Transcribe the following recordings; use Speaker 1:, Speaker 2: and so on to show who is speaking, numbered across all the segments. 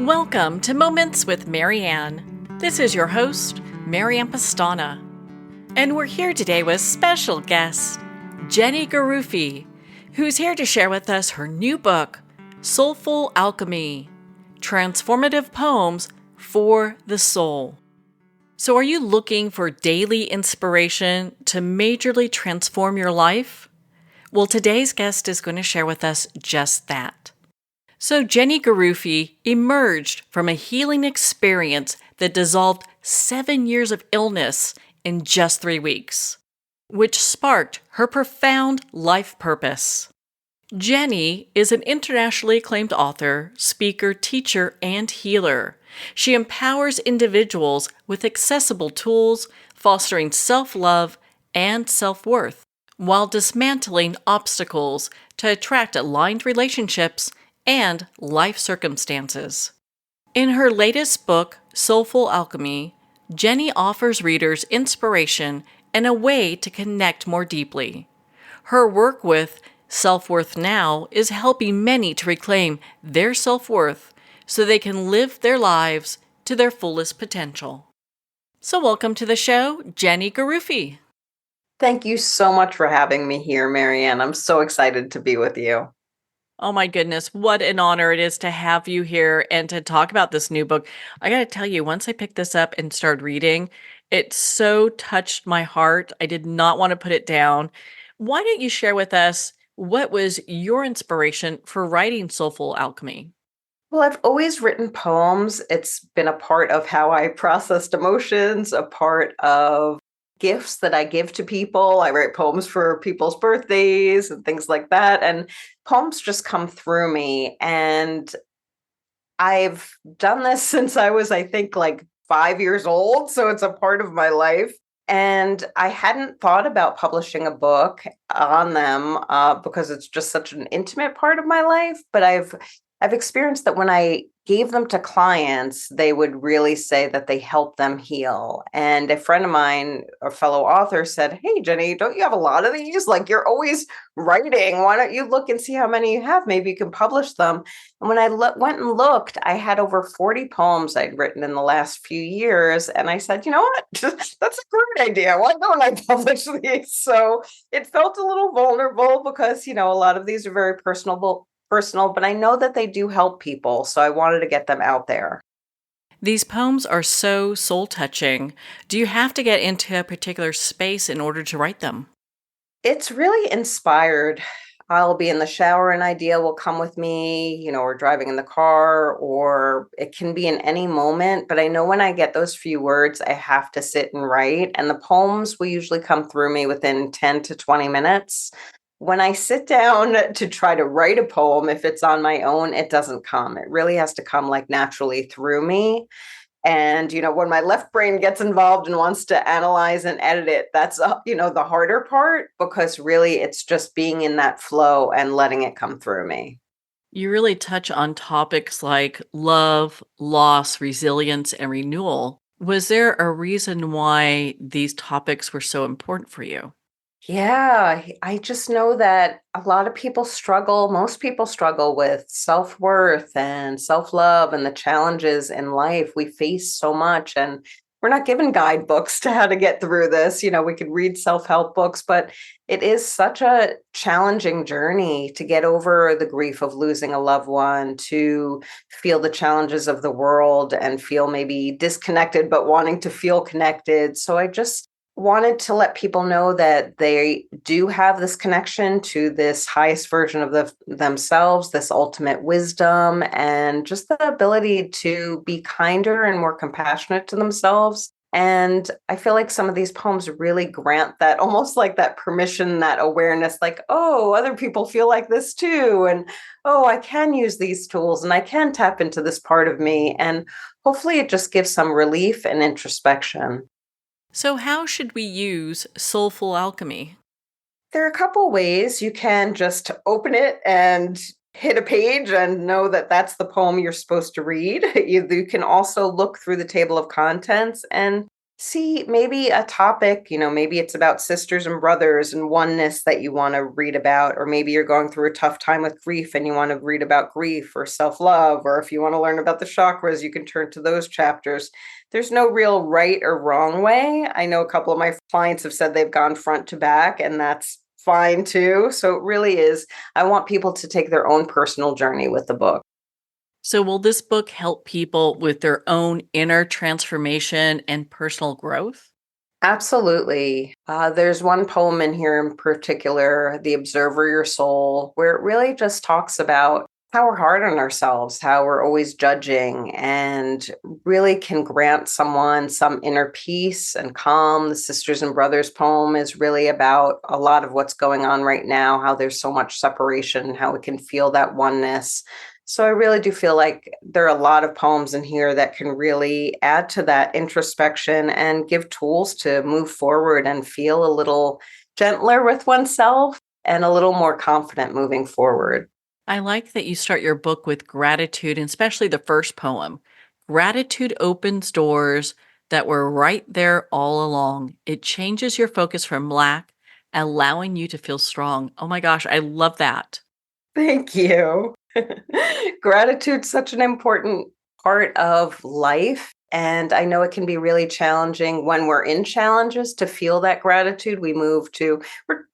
Speaker 1: Welcome to Moments with Marianne. This is your host, Marianne Pastana. And we're here today with special guest, Jenny Garufi, who's here to share with us her new book, Soulful Alchemy, Transformative Poems for the Soul. So are you looking for daily inspiration to majorly transform your life? Well, today's guest is going to share with us just that. So Jenny Garufi emerged from a healing experience that dissolved 7 years of illness in just 3 weeks, which sparked her profound life purpose. Jenny is an internationally acclaimed author, speaker, teacher, and healer. She empowers individuals with accessible tools, fostering self-love and self-worth, while dismantling obstacles to attract aligned relationships and life circumstances. In her latest book, Soulful Alchemy, Jenny offers readers inspiration and a way to connect more deeply. Her work with Self-Worth Now is helping many to reclaim their self-worth so they can live their lives to their fullest potential. So welcome to the show, Jenny Garufi.
Speaker 2: Thank you so much for having me here, Marianne. I'm so excited to be with you.
Speaker 1: Oh my goodness, what an honor it is to have you here and to talk about this new book. I got to tell you, once I picked this up and started reading, it so touched my heart. I did not want to put it down. Why don't you share with us what was your inspiration for writing Soulful Alchemy?
Speaker 2: Well, I've always written poems. It's been a part of how I processed emotions, a part of gifts that I give to people. I write poems for people's birthdays and things like that. And poems just come through me. And I've done this since I was, I think, like 5 years old. So it's a part of my life. And I hadn't thought about publishing a book on them because it's just such an intimate part of my life. But I've experienced that when I gave them to clients, they would really say that they helped them heal. And a friend of mine, a fellow author, said, "Hey, Jenny, don't you have a lot of these? Like, you're always writing. Why don't you look and see how many you have? Maybe you can publish them." And when I went and looked, I had over 40 poems I'd written in the last few years. And I said, you know what? That's a great idea. Why don't I publish these? So it felt a little vulnerable because, a lot of these are very personal, but I know that they do help people. So I wanted to get them out there.
Speaker 1: These poems are so soul-touching. Do you have to get into a particular space in order to write them?
Speaker 2: It's really inspired. I'll be in the shower, an idea will come with me, or driving in the car, or it can be in any moment. But I know when I get those few words, I have to sit and write. And the poems will usually come through me within 10 to 20 minutes. When I sit down to try to write a poem, if it's on my own, it doesn't come. It really has to come like naturally through me. And, when my left brain gets involved and wants to analyze and edit it, that's, the harder part, because really it's just being in that flow and letting it come through me.
Speaker 1: You really touch on topics like love, loss, resilience, and renewal. Was there a reason why these topics were so important for you?
Speaker 2: Yeah, I just know that a lot of people struggle, most people struggle with self-worth and self-love and the challenges in life. We face so much, and we're not given guidebooks to how to get through this. We could read self-help books, but it is such a challenging journey to get over the grief of losing a loved one, to feel the challenges of the world and feel maybe disconnected, but wanting to feel connected. So I just wanted to let people know that they do have this connection to this highest version of themselves, this ultimate wisdom, and just the ability to be kinder and more compassionate to themselves. And I feel like some of these poems really grant that, almost like that permission, that awareness, like, oh, other people feel like this too. And, oh, I can use these tools and I can tap into this part of me. And hopefully it just gives some relief and introspection.
Speaker 1: So how should we use Soulful Alchemy?
Speaker 2: There are a couple ways. You can just open it and hit a page and know that that's the poem you're supposed to read. You can also look through the table of contents, and See, maybe a topic, maybe it's about sisters and brothers and oneness that you want to read about, or maybe you're going through a tough time with grief and you want to read about grief or self love, or if you want to learn about the chakras, you can turn to those chapters. There's no real right or wrong way. I know a couple of my clients have said they've gone front to back, and that's fine too. So it really is, I want people to take their own personal journey with the book.
Speaker 1: So, will this book help people with their own inner transformation and personal growth?
Speaker 2: Absolutely. There's one poem in here in particular, The Observer Your Soul, where it really just talks about how we're hard on ourselves, how we're always judging, and really can grant someone some inner peace and calm. The Sisters and Brothers poem is really about a lot of what's going on right now, how there's so much separation, how we can feel that oneness. So I really do feel like there are a lot of poems in here that can really add to that introspection and give tools to move forward and feel a little gentler with oneself and a little more confident moving forward.
Speaker 1: I like that you start your book with gratitude, and especially the first poem. Gratitude opens doors that were right there all along. It changes your focus from lack, allowing you to feel strong. Oh my gosh, I love that.
Speaker 2: Thank you. Gratitude's such an important part of life. And I know it can be really challenging when we're in challenges to feel that gratitude. We're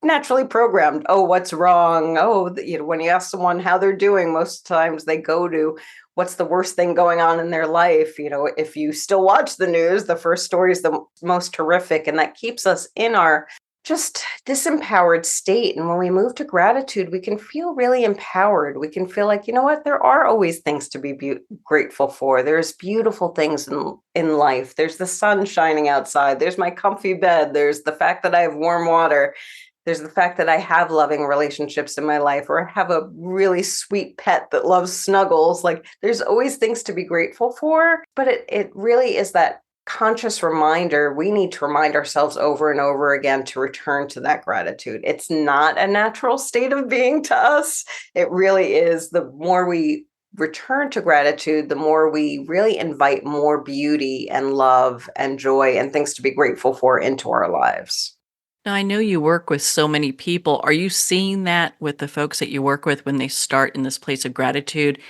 Speaker 2: naturally programmed. Oh, what's wrong? Oh, when you ask someone how they're doing, most times they go to what's the worst thing going on in their life. If you still watch the news, the first story is the most horrific, and that keeps us in our just disempowered state. And when we move to gratitude, we can feel really empowered. We can feel like, you know what, there are always things to be grateful for. There's beautiful things in life. There's the sun shining outside. There's my comfy bed. There's the fact that I have warm water. There's the fact that I have loving relationships in my life, or I have a really sweet pet that loves snuggles. Like, there's always things to be grateful for, but it really is that conscious reminder. We need to remind ourselves over and over again to return to that gratitude. It's not a natural state of being to us. It really is. The more we return to gratitude, the more we really invite more beauty and love and joy and things to be grateful for into our lives.
Speaker 1: Now, I know you work with so many people. Are you seeing that with the folks that you work with when they start in this place of gratitude?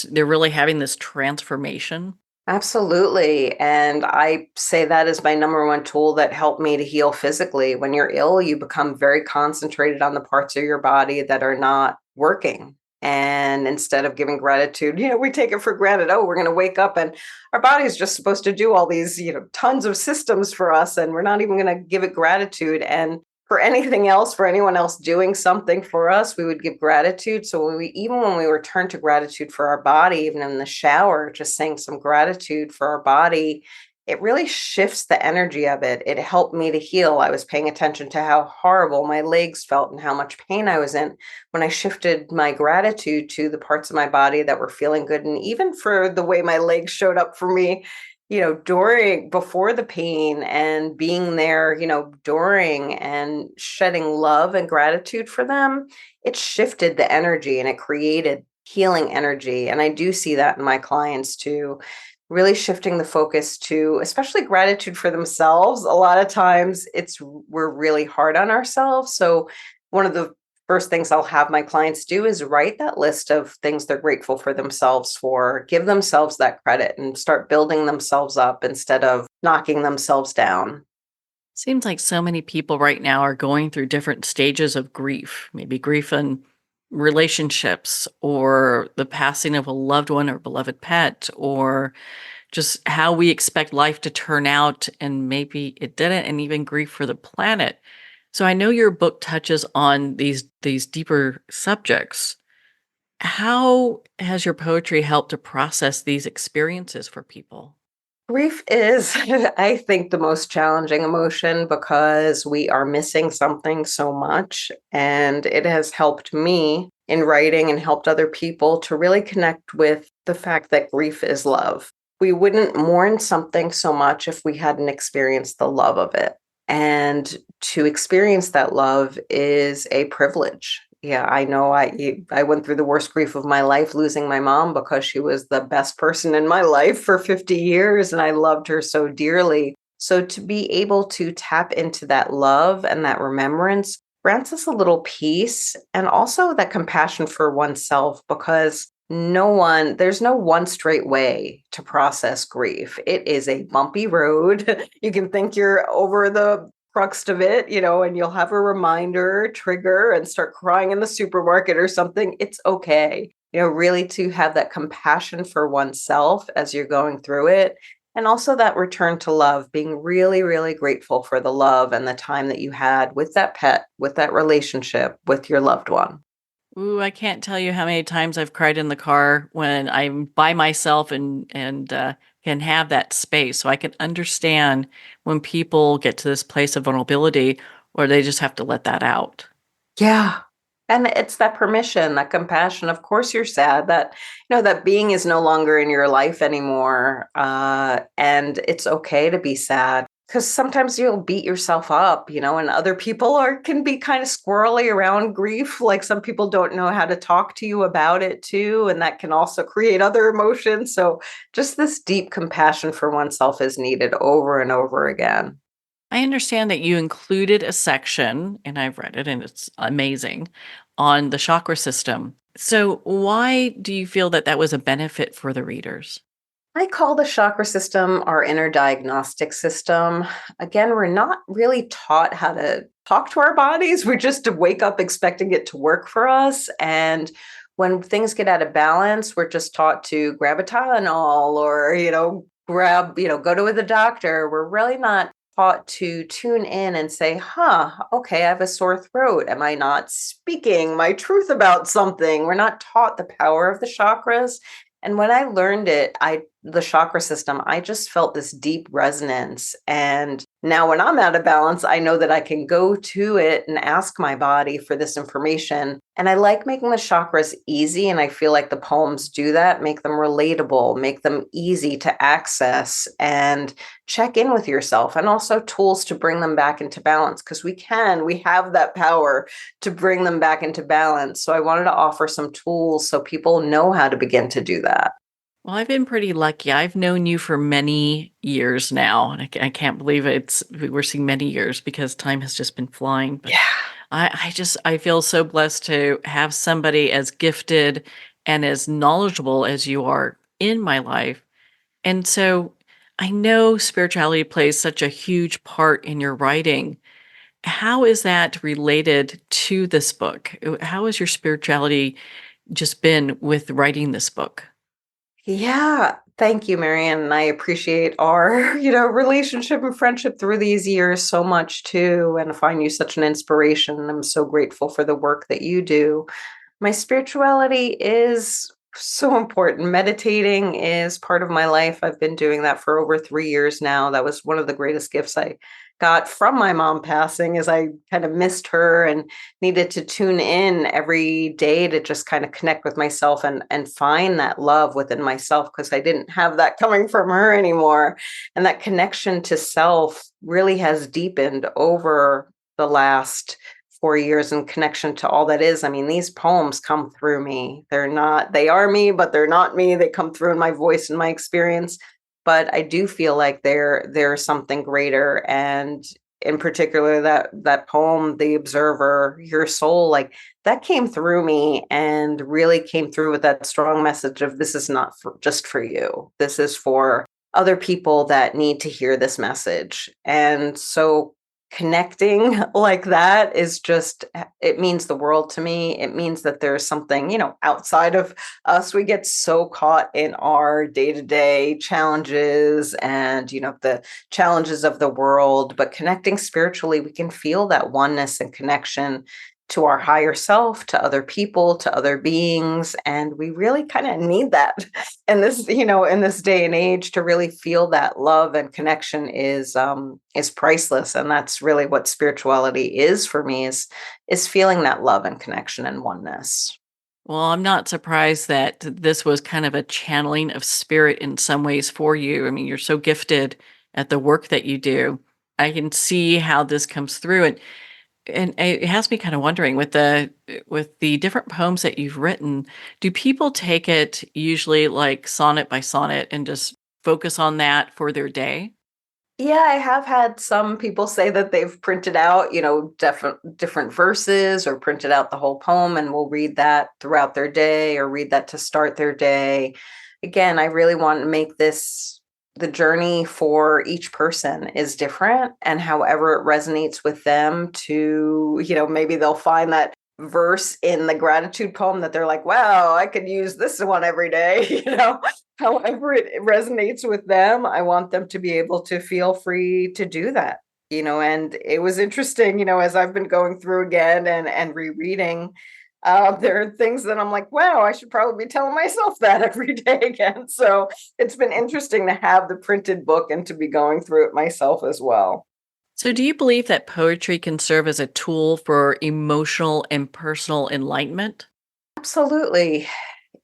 Speaker 1: They're really having this transformation.
Speaker 2: Absolutely. And I say that is my number one tool that helped me to heal physically. When you're ill, you become very concentrated on the parts of your body that are not working. And instead of giving gratitude, we take it for granted. Oh, we're going to wake up and our body is just supposed to do all these, tons of systems for us. And we're not even going to give it gratitude. And for anything else, for anyone else doing something for us, we would give gratitude. So even when we return to gratitude for our body, even in the shower, just saying some gratitude for our body, it really shifts the energy of it. It helped me to heal. I was paying attention to how horrible my legs felt and how much pain I was in. When I shifted my gratitude to the parts of my body that were feeling good, and even for the way my legs showed up for me, before the pain, and being there, during, and shedding love and gratitude for them, it shifted the energy and it created healing energy. And I do see that in my clients too, really shifting the focus to, especially gratitude for themselves. A lot of times we're really hard on ourselves. So one of the first things I'll have my clients do is write that list of things they're grateful for themselves for, give themselves that credit, and start building themselves up instead of knocking themselves down.
Speaker 1: Seems like so many people right now are going through different stages of grief, maybe grief in relationships, or the passing of a loved one or beloved pet, or just how we expect life to turn out and maybe it didn't, and even grief for the planet. So I know your book touches on these deeper subjects. How has your poetry helped to process these experiences for people?
Speaker 2: Grief is, I think, the most challenging emotion because we are missing something so much. And it has helped me in writing and helped other people to really connect with the fact that grief is love. We wouldn't mourn something so much if we hadn't experienced the love of it. And to experience that love is a privilege. Yeah, I know I went through the worst grief of my life, losing my mom, because she was the best person in my life for 50 years and I loved her so dearly. So to be able to tap into that love and that remembrance grants us a little peace and also that compassion for oneself, because there's no one straight way to process grief. It is a bumpy road. You can think you're over the crux of it, and you'll have a reminder trigger and start crying in the supermarket or something. It's okay. Really to have that compassion for oneself as you're going through it. And also that return to love, being really, really grateful for the love and the time that you had with that pet, with that relationship, with your loved one.
Speaker 1: Ooh, I can't tell you how many times I've cried in the car when I'm by myself and can have that space. So I can understand when people get to this place of vulnerability, or they just have to let that out.
Speaker 2: Yeah. And it's that permission, that compassion. Of course, you're sad that, that being is no longer in your life anymore. And it's okay to be sad, because sometimes you'll beat yourself up, and other people can be kind of squirrely around grief. Like some people don't know how to talk to you about it too. And that can also create other emotions. So just this deep compassion for oneself is needed over and over again.
Speaker 1: I understand that you included a section, and I've read it and it's amazing, on the chakra system. So, why do you feel that that was a benefit for the readers?
Speaker 2: I call the chakra system our inner diagnostic system. Again, we're not really taught how to talk to our bodies. We just wake up expecting it to work for us. And when things get out of balance, we're just taught to grab a Tylenol or, go to the doctor. We're really not taught to tune in and say, okay, I have a sore throat. Am I not speaking my truth about something? We're not taught the power of the chakras. And when I learned the chakra system, I just felt this deep resonance. And now when I'm out of balance, I know that I can go to it and ask my body for this information. And I like making the chakras easy. And I feel like the poems do that, make them relatable, make them easy to access and check in with yourself, and also tools to bring them back into balance, because we have that power to bring them back into balance. So I wanted to offer some tools so people know how to begin to do that.
Speaker 1: Well, I've been pretty lucky. I've known you for many years now, and I can't believe we're seeing many years because time has just been flying. But
Speaker 2: Yeah.
Speaker 1: I feel so blessed to have somebody as gifted and as knowledgeable as you are in my life. And so I know spirituality plays such a huge part in your writing. How is that related to this book? How has your spirituality just been with writing this book?
Speaker 2: Yeah. Thank you, Marianne. And I appreciate our, relationship and friendship through these years so much too. And I find you such an inspiration. I'm so grateful for the work that you do. My spirituality is so important. Meditating is part of my life. I've been doing that for over 3 years now. That was one of the greatest gifts I got from my mom passing, as I kind of missed her and needed to tune in every day to just kind of connect with myself and find that love within myself, because I didn't have that coming from her anymore. And that connection to self really has deepened over the last 4 years in connection to all that is. I mean, these poems come through me. They are me, but they're not me. They come through in my voice and my experience. But I do feel like there's something greater. And in particular, that poem, The Observer, Your Soul, like that came through me and really came through with that strong message of, this is not just for you. This is for other people that need to hear this message. And so connecting like that is just, it means the world to me. It means that there's something, outside of us. We get so caught in our day-to-day challenges and, the challenges of the world, but connecting spiritually, we can feel that oneness and connection to our higher self, to other people, to other beings. And we really kind of need that in this day and age. To really feel that love and connection is priceless. And that's really what spirituality is for me, is feeling that love and connection and oneness.
Speaker 1: Well, I'm not surprised that this was kind of a channeling of spirit in some ways for you. I mean, you're so gifted at the work that you do. I can see how this comes through, and it has me kind of wondering, with the different poems that you've written, do people take it usually like sonnet by sonnet and just focus on that for their day?
Speaker 2: Yeah, I have had some people say that they've printed out, different verses or printed out the whole poem and will read that throughout their day or read that to start their day. Again, I really want to make this the journey for each person is different, and however it resonates with them to, maybe they'll find that verse in the gratitude poem that they're like, wow, I could use this one every day, however it resonates with them. I want them to be able to feel free to do that, and it was interesting, as I've been going through again and rereading, there are things that I'm like, wow, I should probably be telling myself that every day again. So it's been interesting to have the printed book and to be going through it myself as well.
Speaker 1: So, do you believe that poetry can serve as a tool for emotional and personal enlightenment?
Speaker 2: Absolutely.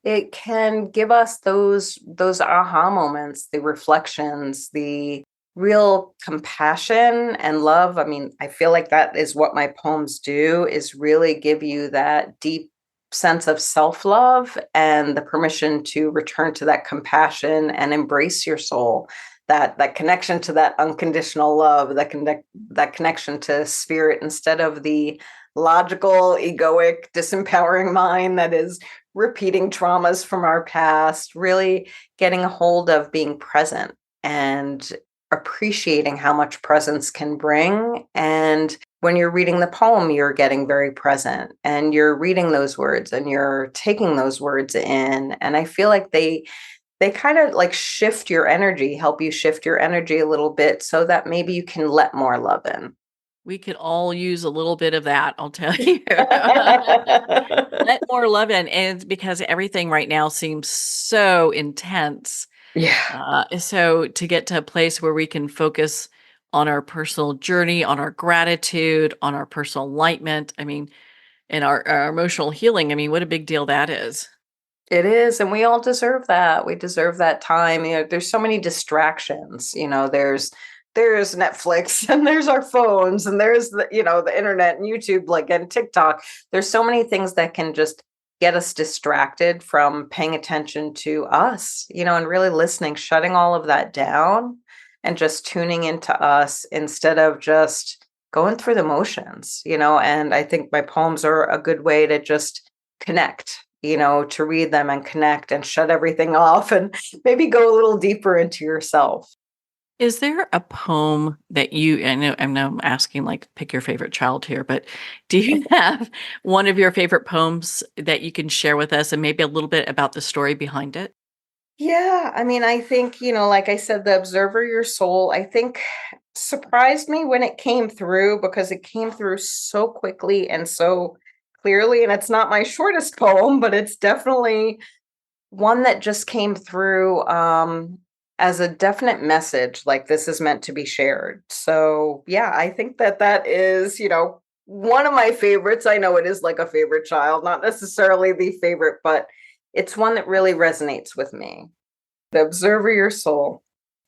Speaker 2: It can give us those aha moments, the reflections, the real compassion and love. I mean, I feel like that is what my poems do, is really give you that deep sense of self-love and the permission to return to that compassion and embrace your soul. That connection to that unconditional love, that connection to spirit instead of the logical, egoic, disempowering mind that is repeating traumas from our past, really getting a hold of being present and appreciating how much presence can bring. And when you're reading the poem, you're getting very present and you're reading those words and you're taking those words in. And I feel like they kind of like shift your energy, help you shift your energy a little bit so that maybe you can let more love in.
Speaker 1: We could all use a little bit of that, I'll tell you. Let more love in, and it's because everything right now seems so intense.
Speaker 2: Yeah.
Speaker 1: So to get to a place where we can focus on our personal journey, on our gratitude, on our personal enlightenment, I mean, and our emotional healing, I mean, what a big deal that is.
Speaker 2: It is, and we all deserve that. We deserve that time. There's so many distractions. There's Netflix and there's our phones and there's the internet and YouTube, like, and TikTok. There's so many things that can just get us distracted from paying attention to us, and really listening, shutting all of that down and just tuning into us instead of just going through the motions, and I think my poems are a good way to just connect, to read them and connect and shut everything off and maybe go a little deeper into yourself.
Speaker 1: Is there a poem that I know I'm asking, like, pick your favorite child here, but do you have one of your favorite poems that you can share with us and maybe a little bit about the story behind it?
Speaker 2: Yeah, I mean, I think, like I said, the observer your soul, I think surprised me when it came through because it came through so quickly and so clearly. And it's not my shortest poem, but it's definitely one that just came through as a definite message, like this is meant to be shared. So, yeah, I think that is, one of my favorites. I know it is like a favorite child, not necessarily the favorite, but it's one that really resonates with me. The observer your soul.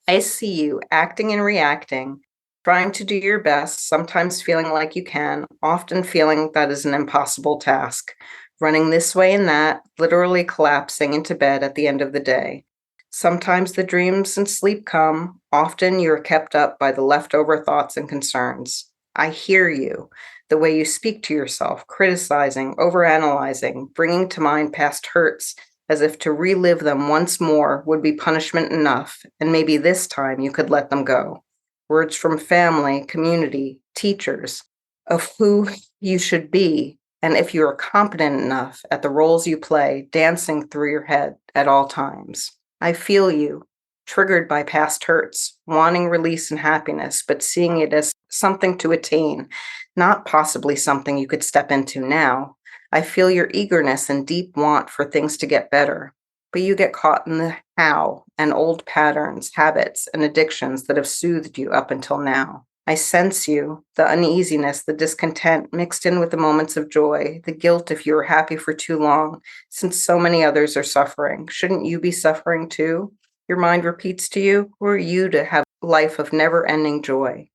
Speaker 2: I see you acting and reacting, trying to do your best, sometimes feeling like you can, often feeling that is an impossible task, running this way and that, literally collapsing into bed at the end of the day. Sometimes the dreams and sleep come, often you are kept up by the leftover thoughts and concerns. I hear you, the way you speak to yourself, criticizing, overanalyzing, bringing to mind past hurts as if to relive them once more would be punishment enough, and maybe this time you could let them go. Words from family, community, teachers, of who you should be, and if you are competent enough at the roles you play, dancing through your head at all times. I feel you, triggered by past hurts, wanting release and happiness, but seeing it as something to attain, not possibly something you could step into now. I feel your eagerness and deep want for things to get better, but you get caught in the how and old patterns, habits, and addictions that have soothed you up until now. I sense you, the uneasiness, the discontent mixed in with the moments of joy, the guilt if you were happy for too long, since so many others are suffering. Shouldn't you be suffering too? Your mind repeats to you, who are you to have a life of never ending joy?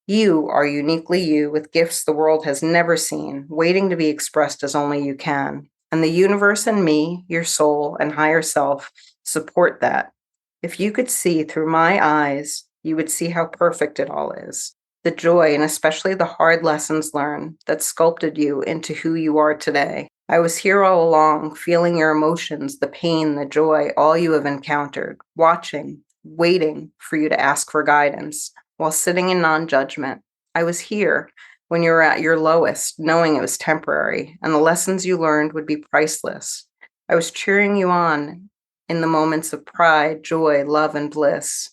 Speaker 2: You are uniquely you with gifts the world has never seen, waiting to be expressed as only you can. And the universe and me, your soul and higher self, support that. If you could see through my eyes, you would see how perfect it all is. The joy and especially the hard lessons learned that sculpted you into who you are today. I was here all along, feeling your emotions, the pain, the joy, all you have encountered, watching, waiting for you to ask for guidance, while sitting in non-judgment. I was here when you were at your lowest, knowing it was temporary, and the lessons you learned would be priceless. I was cheering you on in the moments of pride, joy, love, and bliss,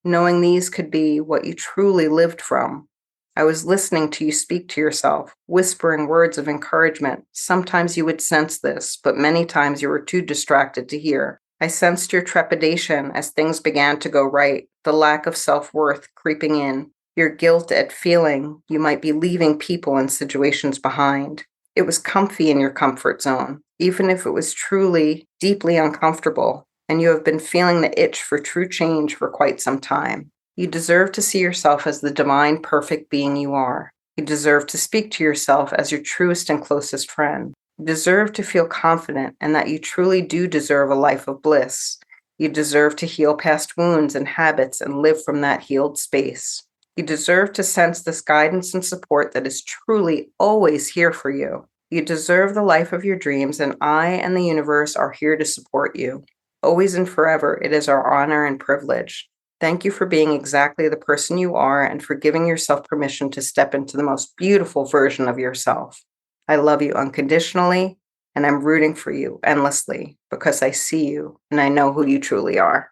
Speaker 2: knowing these could be what you truly lived from. I was listening to you speak to yourself, whispering words of encouragement. Sometimes you would sense this, but many times you were too distracted to hear. I sensed your trepidation as things began to go right, the lack of self-worth creeping in, your guilt at feeling you might be leaving people and situations behind. It was comfy in your comfort zone, even if it was truly, deeply uncomfortable, and you have been feeling the itch for true change for quite some time. You deserve to see yourself as the divine, perfect being you are. You deserve to speak to yourself as your truest and closest friend. You deserve to feel confident and that you truly do deserve a life of bliss. You deserve to heal past wounds and habits and live from that healed space. You deserve to sense this guidance and support that is truly always here for you. You deserve the life of your dreams, and I and the universe are here to support you. Always and forever, it is our honor and privilege. Thank you for being exactly the person you are and for giving yourself permission to step into the most beautiful version of yourself. I love you unconditionally, and I'm rooting for you endlessly because I see you and I know who you truly are.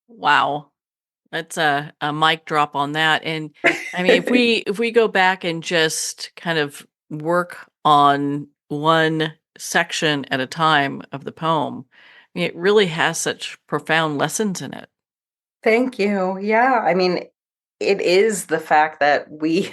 Speaker 1: Wow. That's a mic drop on that. And I mean, if we go back and just kind of work on one section at a time of the poem, I mean, it really has such profound lessons in it.
Speaker 2: Thank you. Yeah, I mean, it is the fact that we,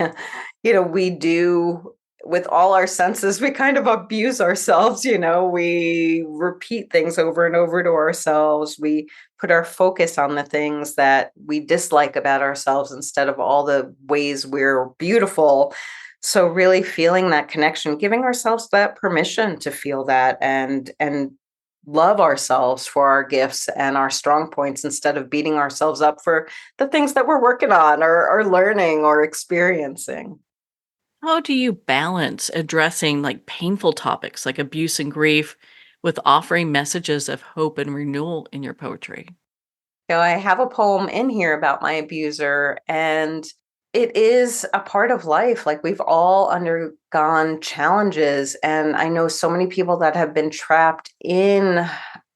Speaker 2: we do with all our senses, we kind of abuse ourselves, we repeat things over and over to ourselves. We put our focus on the things that we dislike about ourselves instead of all the ways we're beautiful. So really feeling that connection, giving ourselves that permission to feel that and love ourselves for our gifts and our strong points instead of beating ourselves up for the things that we're working on or learning or experiencing.
Speaker 1: How do you balance addressing like painful topics like abuse and grief with offering messages of hope and renewal in your poetry?
Speaker 2: I have a poem in here about my abuser, and it is a part of life. Like we've all undergone challenges, and I know so many people that have been trapped in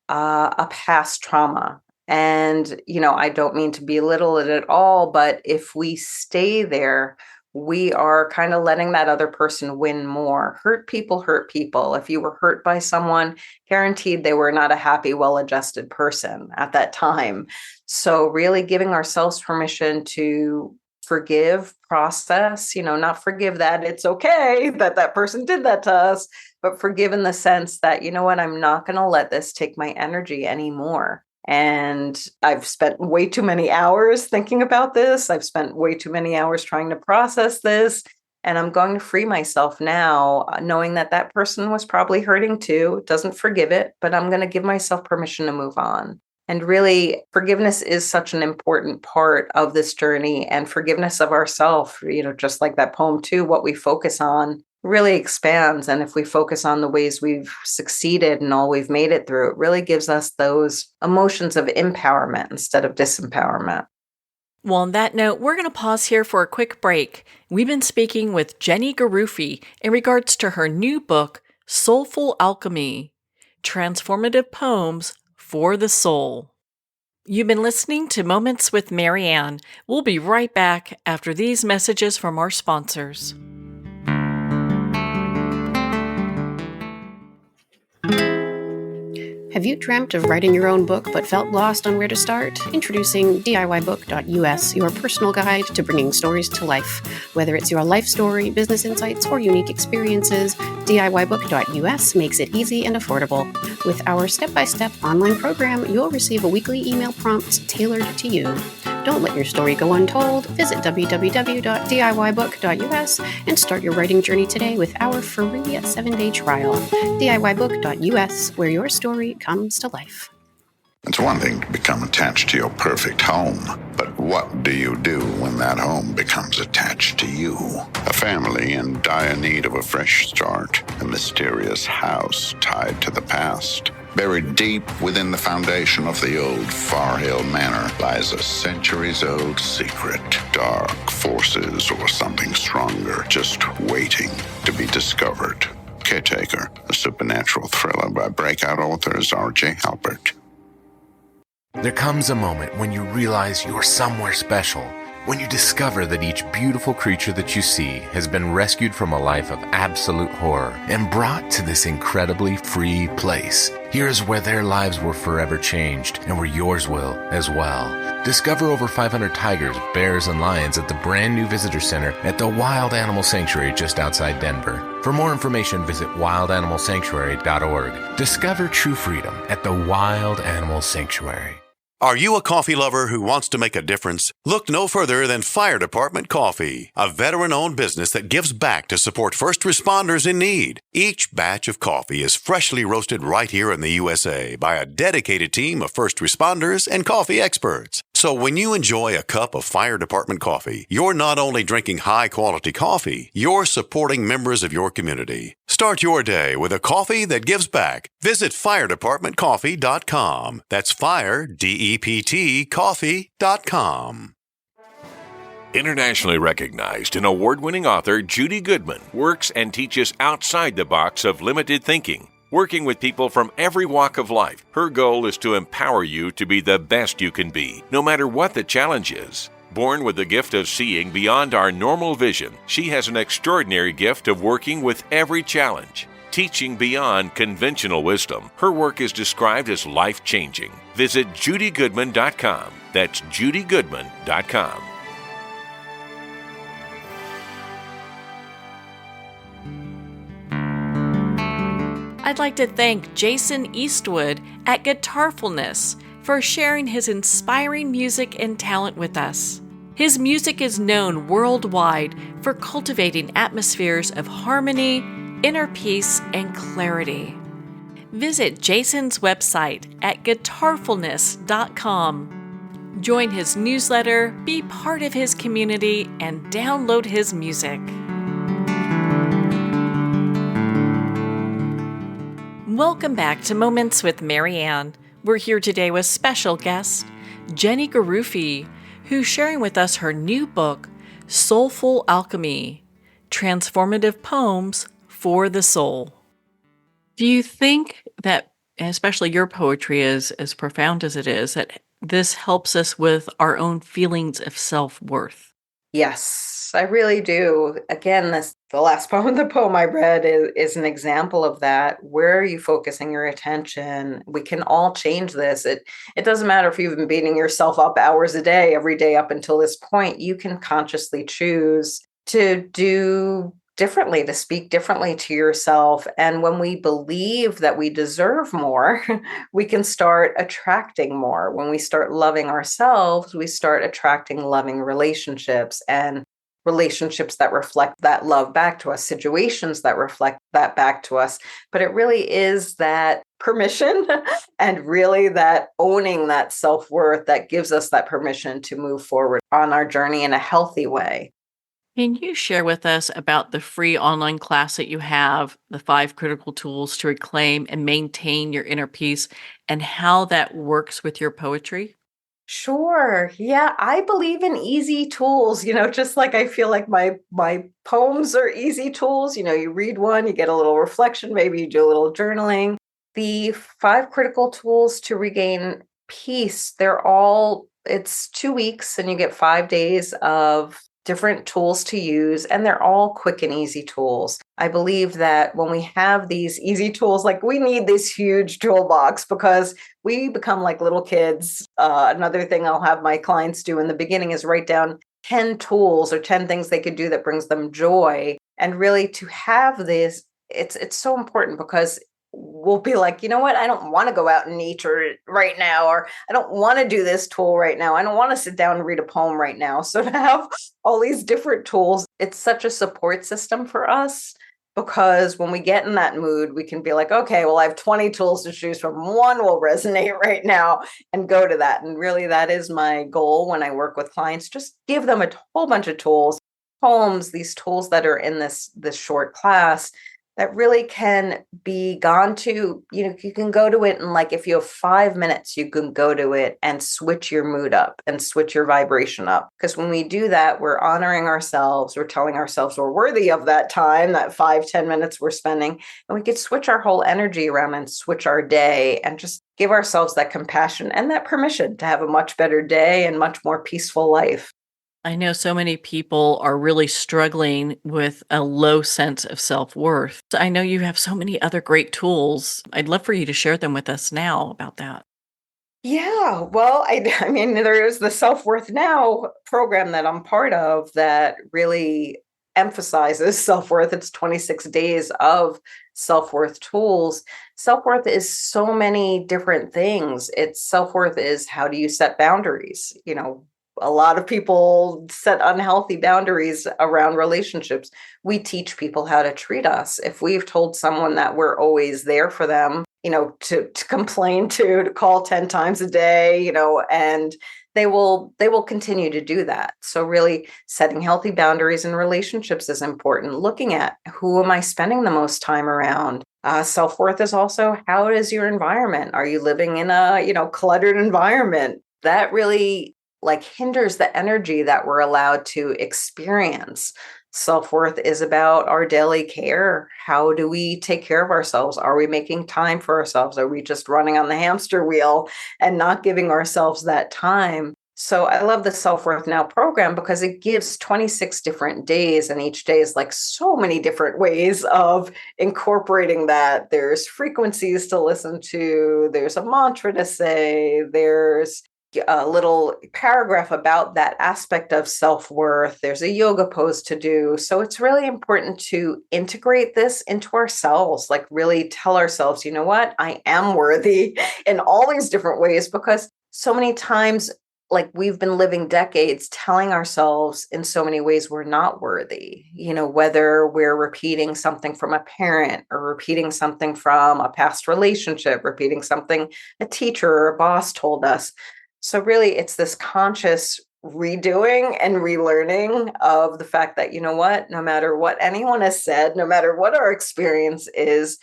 Speaker 2: a past trauma. And, I don't mean to belittle it at all, but if we stay there, we are kind of letting that other person win more. Hurt people hurt people. If you were hurt by someone, guaranteed they were not a happy, well-adjusted person at that time. So really giving ourselves permission to forgive, process, not forgive that it's okay that that person did that to us, but forgive in the sense that, I'm not going to let this take my energy anymore. And I've spent way too many hours thinking about this. I've spent way too many hours trying to process this. And I'm going to free myself now, knowing that that person was probably hurting too. Doesn't forgive it, but I'm going to give myself permission to move on. And really, forgiveness is such an important part of this journey, and forgiveness of ourselves, just like that poem too, what we focus on really expands. And if we focus on the ways we've succeeded and all we've made it through, it really gives us those emotions of empowerment instead of disempowerment.
Speaker 1: Well, on that note, we're going to pause here for a quick break. We've been speaking with Jenny Garufi in regards to her new book, Soulful Alchemy, Transformative Poems for the Soul. You've been listening to Moments with Marianne. We'll be right back after these messages from our sponsors.
Speaker 3: Have you dreamt of writing your own book but felt lost on where to start? Introducing DIYbook.us, your personal guide to bringing stories to life. Whether it's your life story, business insights, or unique experiences, DIYbook.us makes it easy and affordable. With our step-by-step online program, you'll receive a weekly email prompt tailored to you. Don't let your story go untold. Visit www.DIYbook.us and start your writing journey today with our free 7-day trial. DIYbook.us, where your story comes to life.
Speaker 4: It's one thing to become attached to your perfect home, but what do you do when that home becomes attached to you? A family in dire need of a fresh start, a mysterious house tied to the past. Buried deep within the foundation of the old Far Hill Manor lies a centuries-old secret. Dark forces or something stronger just waiting to be discovered. Caretaker, a supernatural thriller by breakout authors R.J. Halpert.
Speaker 5: There comes a moment when you realize you're somewhere special, when you discover that each beautiful creature that you see has been rescued from a life of absolute horror and brought to this incredibly free place. Here's where their lives were forever changed and where yours will as well. Discover over 500 tigers, bears, and lions at the brand new visitor center at the Wild Animal Sanctuary just outside Denver. For more information, visit wildanimalsanctuary.org. Discover true freedom at the Wild Animal Sanctuary.
Speaker 6: Are you a coffee lover who wants to make a difference? Look no further than Fire Department Coffee, a veteran-owned business that gives back to support first responders in need. Each batch of coffee is freshly roasted right here in the USA by a dedicated team of first responders and coffee experts. So when you enjoy a cup of Fire Department coffee, you're not only drinking high-quality coffee, you're supporting members of your community. Start your day with a coffee that gives back. Visit firedepartmentcoffee.com. That's fire, D-E-P-T, coffee.com.
Speaker 7: Internationally recognized and award-winning author Judy Goodman works and teaches outside the box of limited thinking. Working with people from every walk of life, her goal is to empower you to be the best you can be, no matter what the challenge is. Born with the gift of seeing beyond our normal vision, she has an extraordinary gift of working with every challenge. Teaching beyond conventional wisdom, her work is described as life-changing. Visit judygoodman.com. That's judygoodman.com.
Speaker 1: I'd like to thank Jason Eastwood at Guitarfulness for sharing his inspiring music and talent with us. His music is known worldwide for cultivating atmospheres of harmony, inner peace, and clarity. Visit Jason's website at guitarfulness.com. Join his newsletter, be part of his community, and download his music. Welcome back to Moments with Marianne. We're here today with special guest, Jenny Garufi, who's sharing with us her new book, Soulful Alchemy, Transformative Poems for the Soul. Do you think that, especially your poetry is as profound as it is, that this helps us with our own feelings of self-worth?
Speaker 2: Yes, I really do. Again, the last poem, the poem I read is an example of that. Where are you focusing your attention? We can all change this. It doesn't matter if you've been beating yourself up hours a day, every day up until this point. You can consciously choose to do differently, to speak differently to yourself. And when we believe that we deserve more, we can start attracting more. When we start loving ourselves, we start attracting loving relationships and relationships that reflect that love back to us, situations that reflect that back to us. But it really is that permission and really that owning that self-worth that gives us that permission to move forward on our journey in a healthy way.
Speaker 1: Can you share with us about the free online class that you have, the 5 critical tools to reclaim and maintain your inner peace, and how that works with your poetry?
Speaker 2: Sure. Yeah, I believe in easy tools, just like I feel like my poems are easy tools. You read one, you get a little reflection, maybe you do a little journaling. The 5 critical tools to regain peace, it's 2 weeks and you get 5 days of different tools to use, and they're all quick and easy tools. I believe that when we have these easy tools, like we need this huge toolbox because we become like little kids. Another thing I'll have my clients do in the beginning is write down 10 tools or 10 things they could do that brings them joy. And really to have this, it's so important because we'll be like, you know what? I don't want to go out in nature right now, or I don't want to do this tool right now. I don't want to sit down and read a poem right now. So to have all these different tools, it's such a support system for us because when we get in that mood, we can be like, okay, well, I have 20 tools to choose from. One will resonate right now and go to that. And really, that is my goal when I work with clients. Just give them a whole bunch of tools, poems, these tools that are in this short class that really can be gone to, you can go to it. And like, if you have 5 minutes, you can go to it and switch your mood up and switch your vibration up. Because when we do that, we're honoring ourselves. We're telling ourselves we're worthy of that time, that 5-10 minutes we're spending. And we could switch our whole energy around and switch our day and just give ourselves that compassion and that permission to have a much better day and much more peaceful life.
Speaker 1: I know so many people are really struggling with a low sense of self-worth. I know you have so many other great tools. I'd love for you to share them with us now about that.
Speaker 2: Yeah, well, I mean, there is the Self-Worth Now program that I'm part of that really emphasizes self-worth. It's 26 days of self-worth tools. Self-worth is so many different things. Self-worth is, how do you set boundaries? A lot of people set unhealthy boundaries around relationships. We teach people how to treat us. If we've told someone that we're always there for them, to complain to call 10 times a day, and they will continue to do that. So really setting healthy boundaries in relationships is important. Looking at, who am I spending the most time around? Self-worth is also, how is your environment? Are you living in a, cluttered environment? That really hinders the energy that we're allowed to experience. Self-worth is about our daily care. How do we take care of ourselves? Are we making time for ourselves? Are we just running on the hamster wheel and not giving ourselves that time? So I love the Self-Worth Now program because it gives 26 different days, and each day is so many different ways of incorporating that. There's frequencies to listen to, there's a mantra to say, there's a little paragraph about that aspect of self-worth. There's a yoga pose to do. So it's really important to integrate this into ourselves, really tell ourselves, you know what, I am worthy in all these different ways, because so many times, we've been living decades telling ourselves in so many ways we're not worthy, whether we're repeating something from a parent or repeating something from a past relationship, repeating something a teacher or a boss told us. So really, it's this conscious redoing and relearning of the fact that, no matter what anyone has said, no matter what our experience is,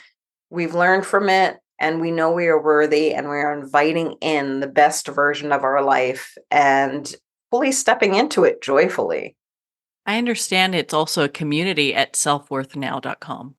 Speaker 2: we've learned from it and we know we are worthy, and we are inviting in the best version of our life and fully stepping into it joyfully.
Speaker 1: I understand it's also a community at selfworthnow.com.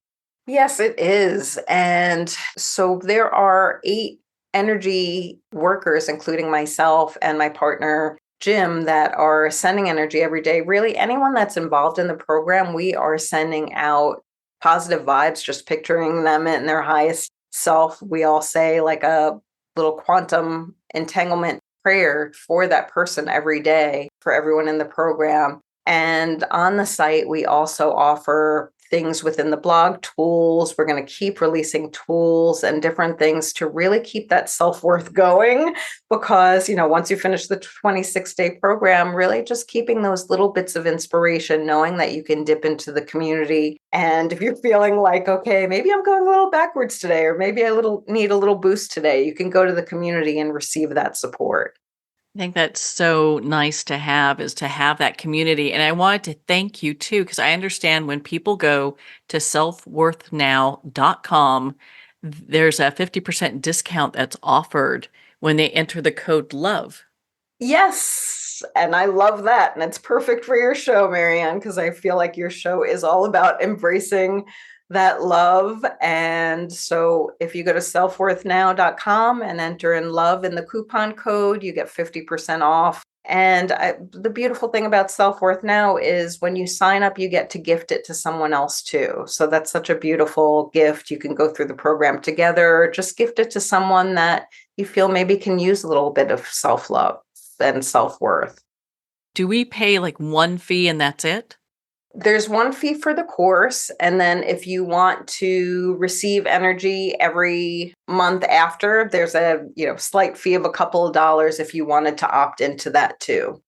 Speaker 2: Yes, it is. And so there are 8 energy workers, including myself and my partner, Jim, that are sending energy every day. Really, anyone that's involved in the program, we are sending out positive vibes, just picturing them in their highest self. We all say a little quantum entanglement prayer for that person every day for everyone in the program. And on the site, we also offer things within the blog, tools. We're going to keep releasing tools and different things to really keep that self-worth going, because, once you finish the 26-day program, really just keeping those little bits of inspiration, knowing that you can dip into the community. And if you're feeling okay, maybe I'm going a little backwards today, or maybe I need a little boost today, you can go to the community and receive that support.
Speaker 1: I think that's so nice to have, is to have that community. And I wanted to thank you too, because I understand when people go to selfworthnow.com, there's a 50% discount that's offered when they enter the code LOVE.
Speaker 2: Yes. And I love that. And it's perfect for your show, Marianne, because I feel like your show is all about embracing that love. And so if you go to selfworthnow.com and enter in love in the coupon code, you get 50% off. And the beautiful thing about Self-Worth Now is when you sign up, you get to gift it to someone else too. So that's such a beautiful gift. You can go through the program together, just gift it to someone that you feel maybe can use a little bit of self-love and self-worth.
Speaker 1: Do we pay one fee and that's it?
Speaker 2: There's one fee for the course. And then if you want to receive energy every month after, there's a slight fee of a couple of dollars if you wanted to opt into that too.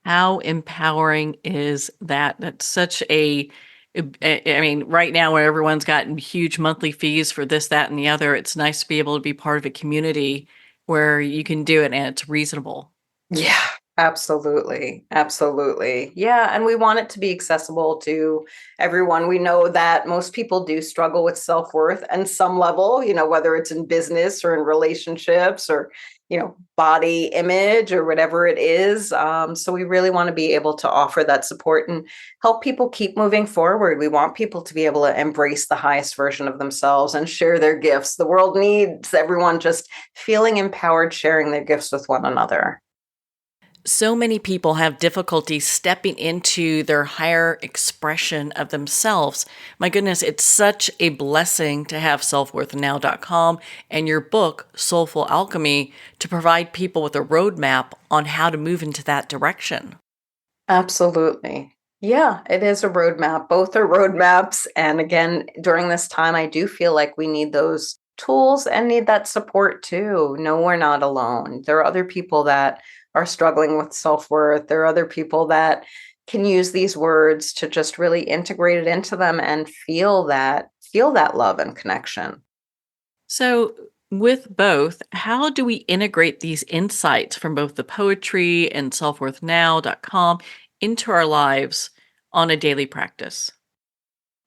Speaker 1: How empowering is that? That's such a I mean, right now where everyone's gotten huge monthly fees for this, that, and the other, it's nice to be able to be part of a community where you can do it and it's reasonable.
Speaker 2: Yeah, absolutely. Absolutely. Yeah. And we want it to be accessible to everyone. We know that most people do struggle with self-worth and some level, whether it's in business or in relationships or, body image or whatever it is. So we really want to be able to offer that support and help people keep moving forward. We want people to be able to embrace the highest version of themselves and share their gifts. The world needs everyone just feeling empowered, sharing their gifts with one another.
Speaker 1: So many people have difficulty stepping into their higher expression of themselves. My goodness, it's such a blessing to have selfworthnow.com and your book, Soulful Alchemy, to provide people with a roadmap on how to move into that direction.
Speaker 2: Absolutely. Yeah, it is a roadmap. Both are roadmaps. And again, during this time, I do feel like we need those tools and need that support too. No, we're not alone. There are other people that are struggling with self-worth. There are other people that can use these words to just really integrate it into them and feel that love and connection.
Speaker 1: So, with both, how do we integrate these insights from both the poetry and selfworthnow.com into our lives on a daily practice?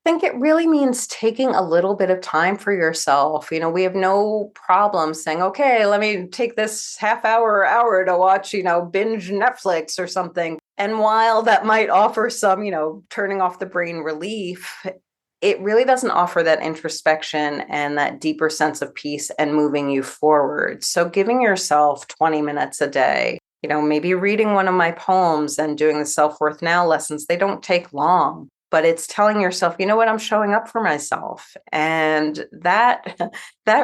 Speaker 2: I think it really means taking a little bit of time for yourself. We have no problem saying, okay, let me take this half hour or hour to watch, binge Netflix or something. And while that might offer some, turning off the brain relief, it really doesn't offer that introspection and that deeper sense of peace and moving you forward. So giving yourself 20 minutes a day, maybe reading one of my poems and doing the Self-Worth Now lessons, they don't take long. But it's telling yourself, you know what, I'm showing up for myself. And that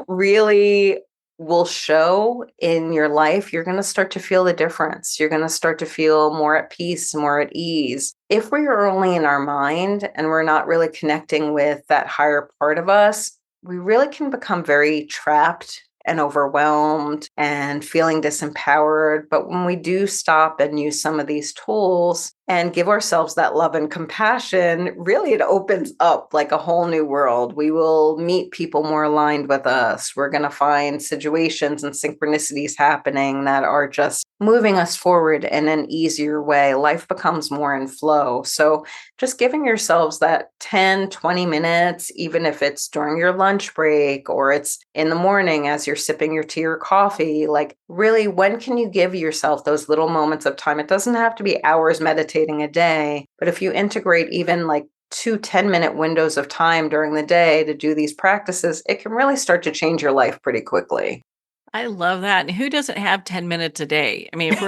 Speaker 2: really will show in your life. You're going to start to feel the difference. You're going to start to feel more at peace, more at ease. If we are only in our mind and we're not really connecting with that higher part of us, we really can become very trapped and overwhelmed and feeling disempowered. But when we do stop and use some of these tools and give ourselves that love and compassion, really it opens up like a whole new world. We will meet people more aligned with us. We're going to find situations and synchronicities happening that are just moving us forward in an easier way. Life becomes more in flow. So just giving yourselves that 10, 20 minutes, even if it's during your lunch break or it's in the morning as you're sipping your tea or coffee, like really, when can you give yourself those little moments of time? It doesn't have to be hours meditating a day, but if you integrate even like 2 10-minute windows of time during the day to do these practices, it can really start to change your life pretty quickly.
Speaker 1: I love that. And who doesn't have 10 minutes a day? I mean, if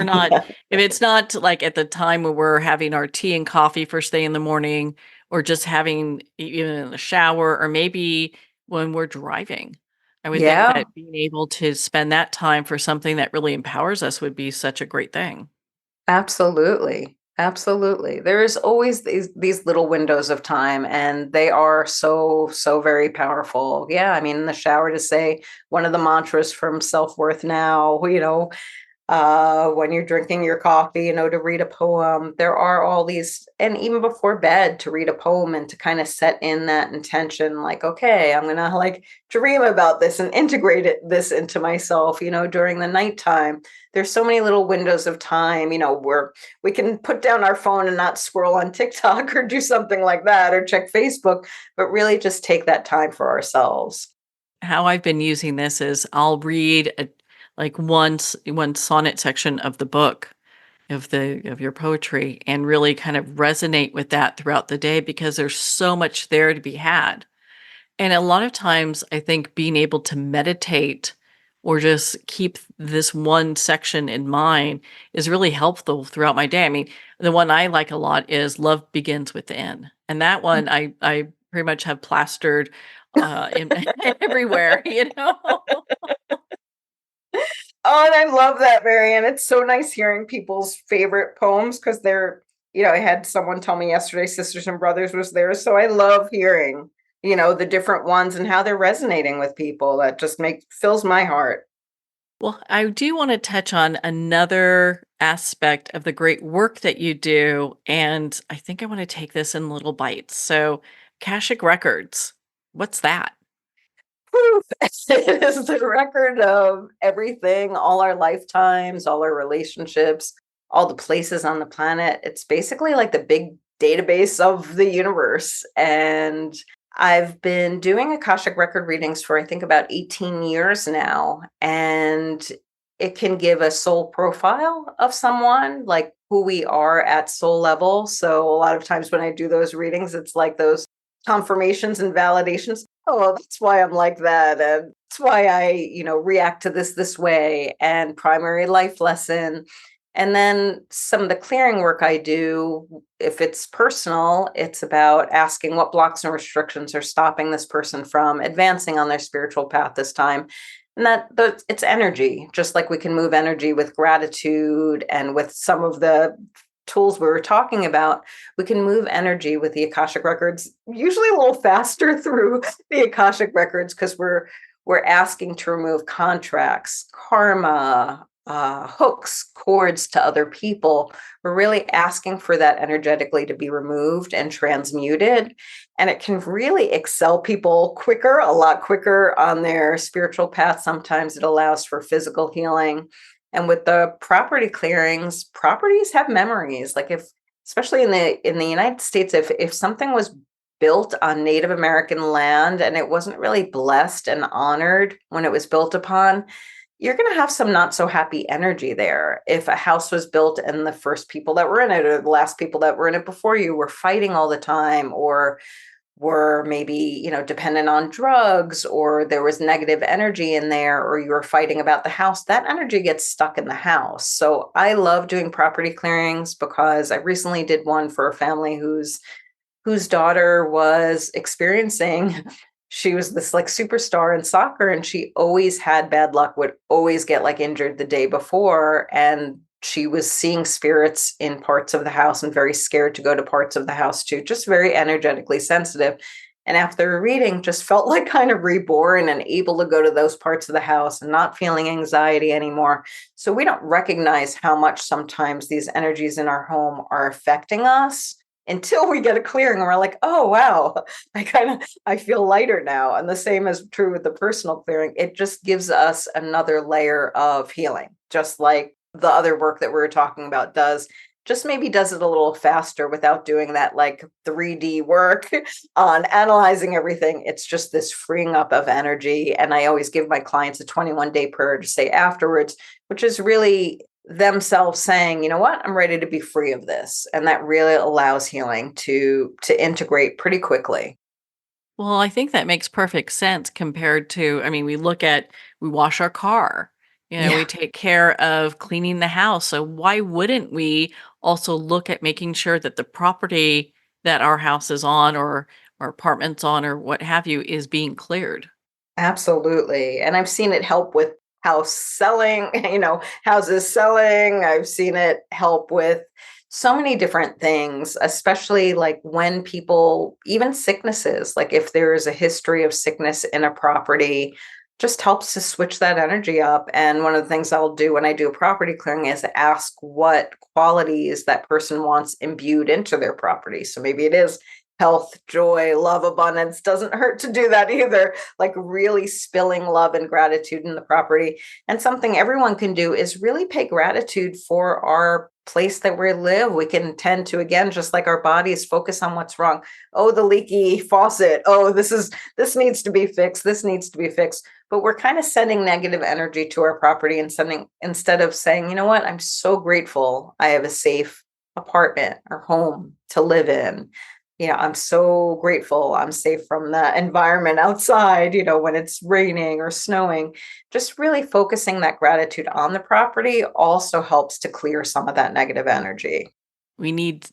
Speaker 1: it's not like at the time when we're having our tea and coffee first thing in the morning, or just having even in the shower, or maybe when we're driving, I would think
Speaker 2: Yeah.
Speaker 1: that being able to spend that time for something that really empowers us would be such a great thing.
Speaker 2: Absolutely. Absolutely. There is always these little windows of time and they are so, so very powerful. Yeah. I mean, in the shower to say one of the mantras from Self-Worth Now, when you're drinking your coffee, to read a poem. There are all these, and even before bed to read a poem and to kind of set in that intention, like, okay, I'm going to like dream about this and integrate this into myself, during the nighttime. There's so many little windows of time, where we can put down our phone and not scroll on TikTok or do something like that or check Facebook, but really just take that time for ourselves.
Speaker 1: How I've been using this is I'll read like one sonnet section of the book of your poetry and really kind of resonate with that throughout the day because there's so much there to be had. And a lot of times I think being able to meditate or just keep this one section in mind is really helpful throughout my day. I mean, the one I like a lot is Love Begins Within. And that one I pretty much have plastered in everywhere,
Speaker 2: Oh, and I love that, Marianne. It's so nice hearing people's favorite poems because I had someone tell me yesterday, Sisters and Brothers was there. So I love hearing, the different ones and how they're resonating with people. That just fills my heart.
Speaker 1: Well, I do want to touch on another aspect of the great work that you do. And I think I want to take this in little bites. So, Akashic Records, what's that?
Speaker 2: Whew. It is the record of everything, all our lifetimes, all our relationships, all the places on the planet. It's basically like the big database of the universe. And I've been doing Akashic record readings for I think about 18 years now. And it can give a soul profile of someone, like who we are at soul level. So a lot of times when I do those readings, it's like those confirmations and validations. Oh, that's why I'm like that. And that's why I, react to this way, and primary life lesson. And then some of the clearing work I do, if it's personal, it's about asking what blocks and restrictions are stopping this person from advancing on their spiritual path this time. And it's energy, just like we can move energy with gratitude and with some of the tools we were talking about. We can move energy with the Akashic records, usually a little faster through the Akashic records, because we're asking to remove contracts, karma, hooks, cords to other people. We're really asking for that energetically to be removed and transmuted. And it can really excel people quicker, a lot quicker on their spiritual path. Sometimes it allows for physical healing. And with the property clearings, properties have memories. Like especially in the United States, if something was built on Native American land and it wasn't really blessed and honored when it was built upon, you're going to have some not so happy energy there. If a house was built and the first people that were in it or the last people that were in it before you were fighting all the time, or were maybe, dependent on drugs, or there was negative energy in there, or you were fighting about the house, that energy gets stuck in the house. So I love doing property clearings, because I recently did one for a family whose daughter was experiencing, she was this like superstar in soccer, and she always had bad luck, would always get like injured the day before. And she was seeing spirits in parts of the house and very scared to go to parts of the house too, just very energetically sensitive. And after a reading, just felt like kind of reborn and able to go to those parts of the house and not feeling anxiety anymore. So we don't recognize how much sometimes these energies in our home are affecting us until we get a clearing and we're like, oh, wow, I feel lighter now. And the same is true with the personal clearing. It just gives us another layer of healing, just like the other work that we were talking about does. Just maybe does it a little faster without doing that like 3D work on analyzing everything. It's just this freeing up of energy. And I always give my clients a 21-day prayer to say afterwards, which is really themselves saying, you know what, I'm ready to be free of this. And that really allows healing to integrate pretty quickly.
Speaker 1: Well, I think that makes perfect sense compared to, I mean, we wash our car, we take care of cleaning the house. So why wouldn't we also look at making sure that the property that our house is on, or our apartment's on, or what have you, is being cleared?
Speaker 2: Absolutely. And I've seen it help with house selling, houses selling. I've seen it help with so many different things, especially like when people, even sicknesses, like if there is a history of sickness in a property, just helps to switch that energy up. And one of the things I'll do when I do a property clearing is ask what qualities that person wants imbued into their property. So maybe it is health, joy, love, abundance. Doesn't hurt to do that either. Like really spilling love and gratitude in the property. And something everyone can do is really pay gratitude for our place that we live. We can tend to, again, just like our bodies, focus on what's wrong. Oh, the leaky faucet. Oh, this needs to be fixed. This needs to be fixed. But we're kind of sending negative energy to our property and instead of saying, you know what, I'm so grateful I have a safe apartment or home to live in. I'm so grateful I'm safe from the environment outside, when it's raining or snowing. Just really focusing that gratitude on the property also helps to clear some of that negative energy.
Speaker 1: We need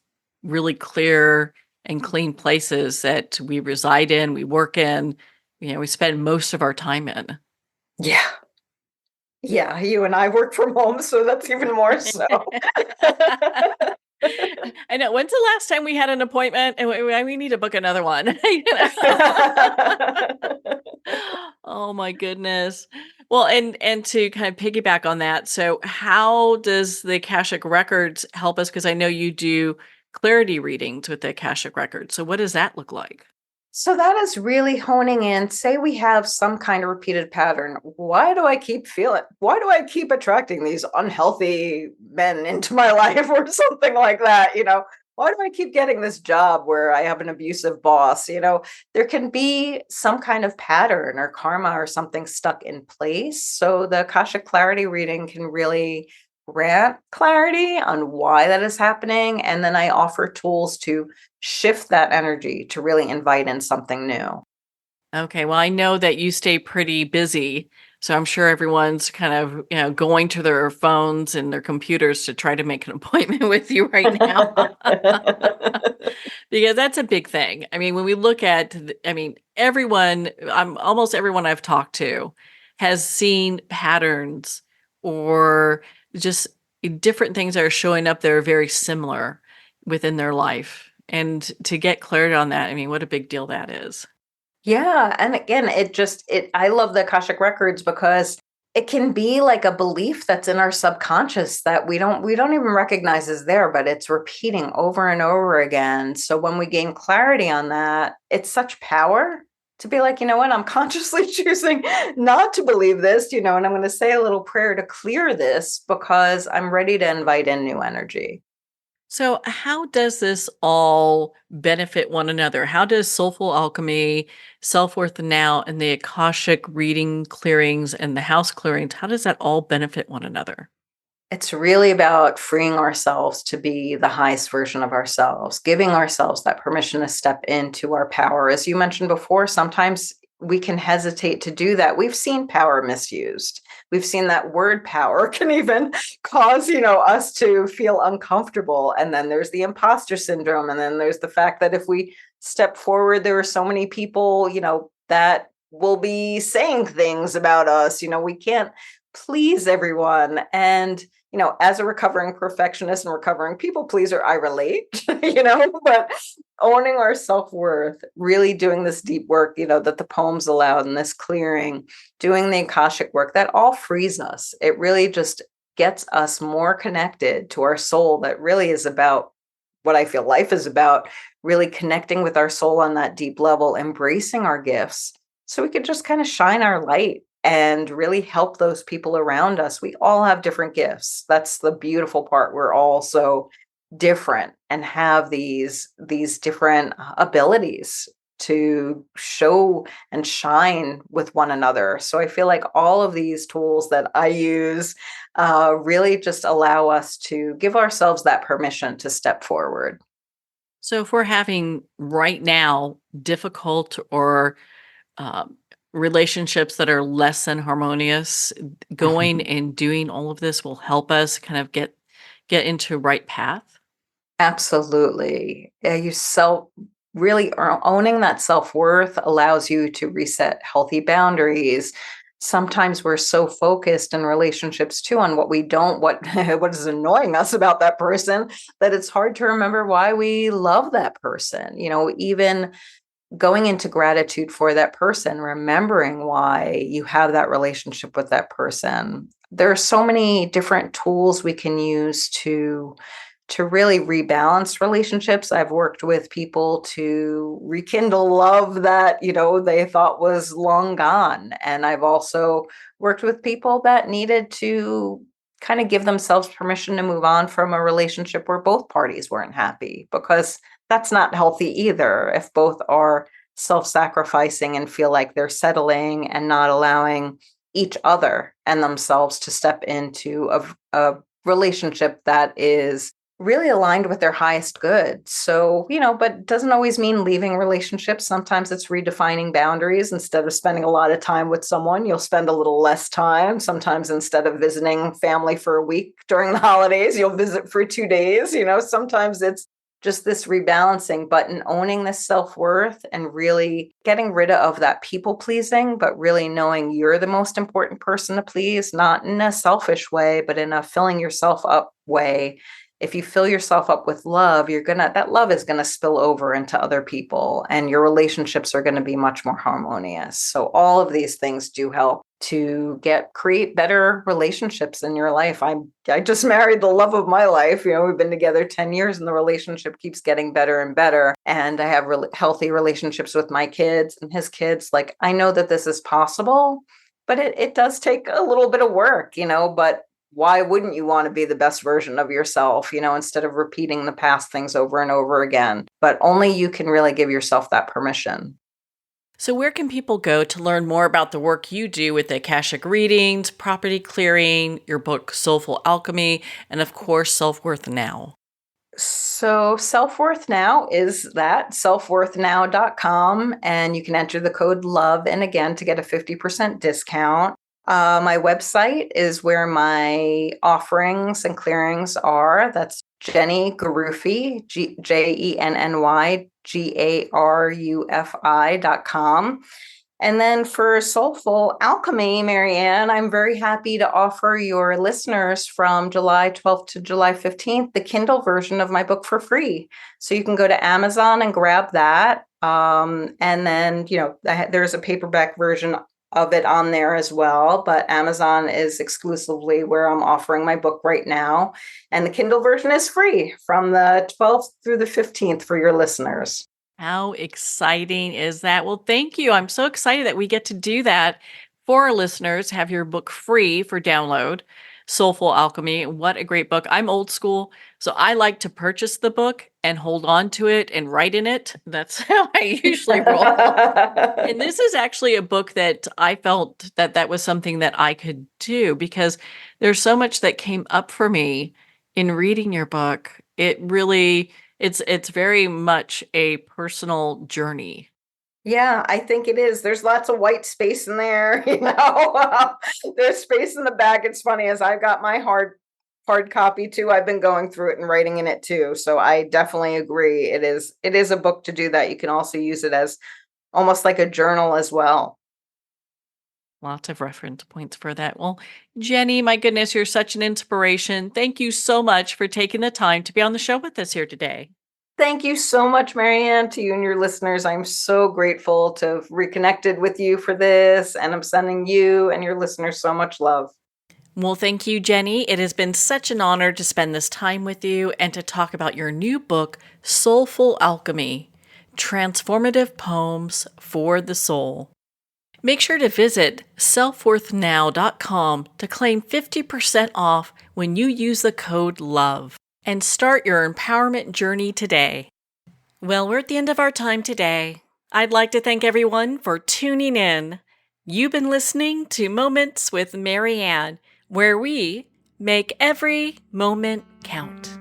Speaker 1: really clear and clean places that we reside in, we work in, we spend most of our time in.
Speaker 2: Yeah. Yeah, you and I work from home, so that's even more so.
Speaker 1: I know. When's the last time we had an appointment? And we need to book another one. Oh my goodness. Well, and to kind of piggyback on that, so how does the Akashic Records help us? Because I know you do clarity readings with the Akashic Records. So what does that look like?
Speaker 2: So that is really honing in. Say we have some kind of repeated pattern. Why do I keep attracting these unhealthy men into my life or something like that? Why do I keep getting this job where I have an abusive boss? There can be some kind of pattern or karma or something stuck in place. So the Akashic Clarity reading can really grant clarity on why that is happening. And then I offer tools to shift that energy to really invite in something new.
Speaker 1: Okay, well, I know that you stay pretty busy, so I'm sure everyone's kind of, going to their phones and their computers to try to make an appointment with you right now. Because that's a big thing. I mean, when we look at, everyone, almost everyone I've talked to has seen patterns or just different things that are showing up that are very similar within their life. And to get clarity on that, what a big deal that is.
Speaker 2: Yeah. And again, I love the Akashic Records because it can be like a belief that's in our subconscious that we don't even recognize is there, but it's repeating over and over again. So when we gain clarity on that, it's such power to be like, you know what, I'm consciously choosing not to believe this, and I'm going to say a little prayer to clear this because I'm ready to invite in new energy.
Speaker 1: So, how does this all benefit one another? How does Soulful Alchemy, Self Worth Now, and the Akashic reading clearings and the house clearings, how does that all benefit one another?
Speaker 2: It's really about freeing ourselves to be the highest version of ourselves, giving ourselves that permission to step into our power. As you mentioned before, sometimes we can hesitate to do that. We've seen power misused. We've seen that word power can even cause, us to feel uncomfortable. And then there's the imposter syndrome. And then there's the fact that if we step forward, there are so many people, that will be saying things about us. We can't please everyone. And as a recovering perfectionist and recovering people pleaser, I relate, but owning our self-worth, really doing this deep work, that the poems allowed in this clearing, doing the Akashic work, that all frees us. It really just gets us more connected to our soul. That really is about what I feel life is about, really connecting with our soul on that deep level, embracing our gifts so we could just kind of shine our light and really help those people around us. We all have different gifts. That's the beautiful part. We're all so different and have these different abilities to show and shine with one another. So I feel like all of these tools that I use really just allow us to give ourselves that permission to step forward.
Speaker 1: So, if we're having right now difficult or relationships that are less than harmonious, going and doing all of this will help us kind of get into right path.
Speaker 2: Absolutely. Yeah, really owning that self-worth allows you to reset healthy boundaries. Sometimes we're so focused in relationships too on what what is annoying us about that person, that it's hard to remember why we love that person. Even going into gratitude for that person, remembering why you have that relationship with that person. There are so many different tools we can use to really rebalance relationships. I've worked with people to rekindle love that, they thought was long gone. And I've also worked with people that needed to kind of give themselves permission to move on from a relationship where both parties weren't happy, because that's not healthy either. If both are self-sacrificing and feel like they're settling and not allowing each other and themselves to step into a relationship that is really aligned with their highest good. So, but doesn't always mean leaving relationships. Sometimes it's redefining boundaries. Instead of spending a lot of time with someone, you'll spend a little less time. Sometimes instead of visiting family for a week during the holidays, you'll visit for 2 days. Sometimes it's just this rebalancing, but in owning this self-worth and really getting rid of that people pleasing, but really knowing you're the most important person to please, not in a selfish way, but in a filling yourself up way. If you fill yourself up with love, that love is going to spill over into other people, and your relationships are going to be much more harmonious. So all of these things do help to create better relationships in your life. I just married the love of my life. We've been together 10 years and the relationship keeps getting better and better. And I have healthy relationships with my kids and his kids. Like, I know that this is possible, but it does take a little bit of work, but why wouldn't you want to be the best version of yourself, instead of repeating the past things over and over again? But only you can really give yourself that permission.
Speaker 1: So where can people go to learn more about the work you do with Akashic readings, property clearing, your book Soulful Alchemy, and of course, Self-Worth Now?
Speaker 2: So Self-Worth Now is that, selfworthnow.com, and you can enter the code LOVE and again to get a 50% discount. My website is where my offerings and clearings are. That's Jenny Garufi, JennyGarufi.com. And then for Soulful Alchemy, Marianne, I'm very happy to offer your listeners from July 12th to July 15th the Kindle version of my book for free. So you can go to Amazon and grab that. And then, there's a paperback version of it on there as well, but Amazon is exclusively where I'm offering my book right now. And the Kindle version is free from the 12th through the 15th for your listeners.
Speaker 1: How exciting is that? Well, thank you. I'm so excited that we get to do that for our listeners, have your book free for download. Soulful Alchemy. What a great book. I'm old school, so I like to purchase the book and hold on to it and write in it. That's how I usually roll. And this is actually a book that I felt that was something that I could do because there's so much that came up for me in reading your book. It really, it's very much a personal journey.
Speaker 2: Yeah, I think it is. There's lots of white space in there, There's space in the back. It's funny, as I've got my hard copy too, I've been going through it and writing in it too. So I definitely agree. It is a book to do that. You can also use it as almost like a journal as well.
Speaker 1: Lots of reference points for that. Well, Jenny, my goodness, you're such an inspiration. Thank you so much for taking the time to be on the show with us here today.
Speaker 2: Thank you so much, Marianne, to you and your listeners. I'm so grateful to have reconnected with you for this, and I'm sending you and your listeners so much love.
Speaker 1: Well, thank you, Jenny. It has been such an honor to spend this time with you and to talk about your new book, Soulful Alchemy, Transformative Poems for the Soul. Make sure to visit selfworthnow.com to claim 50% off when you use the code LOVE. And start your empowerment journey today. Well, we're at the end of our time today. I'd like to thank everyone for tuning in. You've been listening to Moments with Marianne, where we make every moment count.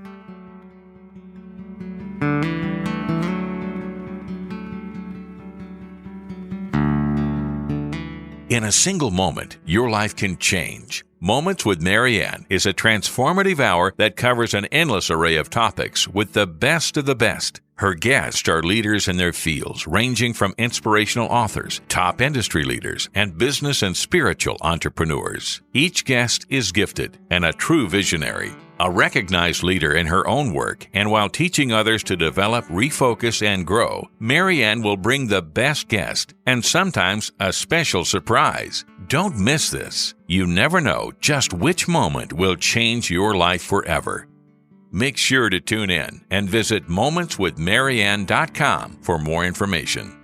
Speaker 7: In a single moment, your life can change. Moments with Marianne is a transformative hour that covers an endless array of topics with the best of the best. Her guests are leaders in their fields, ranging from inspirational authors, top industry leaders, and business and spiritual entrepreneurs. Each guest is gifted and a true visionary, a recognized leader in her own work, and while teaching others to develop, refocus, and grow, Marianne will bring the best guest and sometimes a special surprise. Don't miss this. You never know just which moment will change your life forever. Make sure to tune in and visit momentswithmarianne.com for more information.